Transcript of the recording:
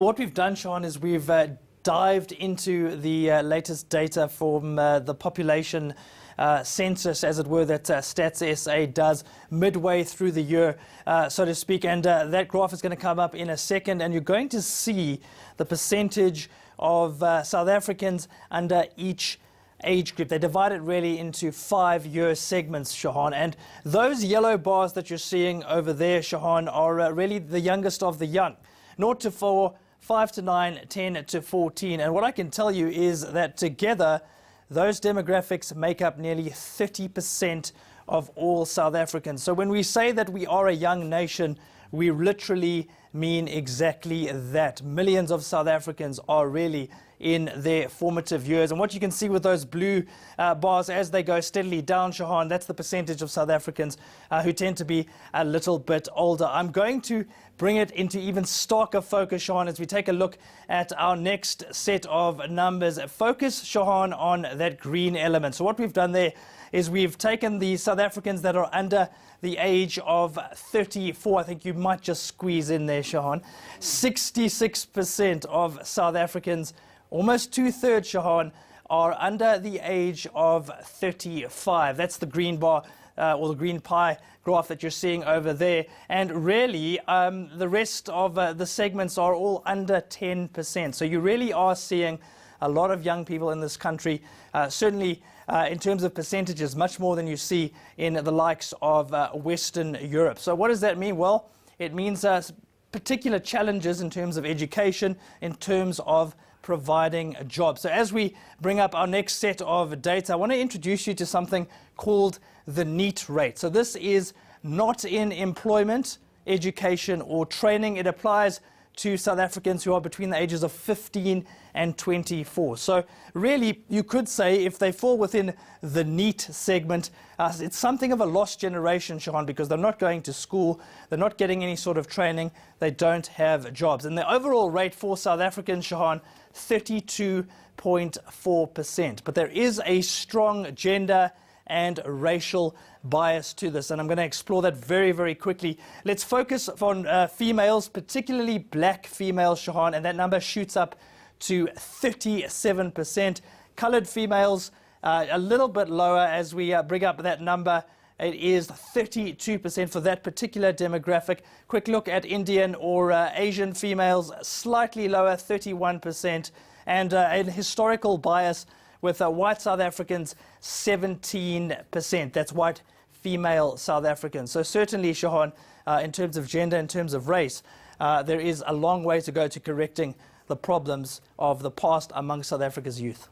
What we've done, Sean, is we've dived into the latest data from the population census, as it were, that Stats SA does midway through the year, so to speak. And that graph is going to come up in a second, and you're going to see the percentage of South Africans under each age group. They divide it really into 5-year segments, Shahan. And those yellow bars that you're seeing over there, Shahan, are really the youngest of the young. 0 to 4, 5 to 9, 10 to 14. And what I can tell you is that together, those demographics make up nearly 30% of all South Africans. So when we say that we are a young nation, we literally mean exactly that. Millions of South Africans are really in their formative years. And what you can see with those blue bars as they go steadily down, Shahan, that's the percentage of South Africans who tend to be a little bit older. I'm going to bring it into even starker focus, Shahan, as we take a look at our next set of numbers. Focus, Shahan, on that green element. So what we've done there is we've taken the South Africans that are under the age of 34. I think you might just squeeze in there, Shahan. 66% of South Africans, almost 2/3, Shahan, are under the age of 35. That's the green bar or the green pie graph that you're seeing over there. And really, the rest of the segments are all under 10%. So you really are seeing a lot of young people in this country, certainly in terms of percentages, much more than you see in the likes of Western Europe. So what does that mean? Well, it means particular challenges in terms of education, in terms of providing a job. So as we bring up our next set of data, I want to introduce you to something called the NEET rate. So this is not in employment, education or training. It applies to South Africans who are between the ages of 15 and 24. So really, you could say if they fall within the NEET segment, it's something of a lost generation, Shahan, because they're not going to school, they're not getting any sort of training, they don't have jobs. And the overall rate for South Africans, Shahan, 32.4%. But there is a strong gender and racial bias to this, and I'm going to explore that very, very quickly. Let's focus on females, particularly black females, Shahan, and that number shoots up to 37%. Coloured females, a little bit lower as we bring up that number. It is 32% for that particular demographic. Quick look at Indian or Asian females, slightly lower, 31%. And a historical bias with white South Africans, 17%. That's white female South Africans. So certainly, Shahan, in terms of gender, in terms of race, there is a long way to go to correcting the problems of the past among South Africa's youth.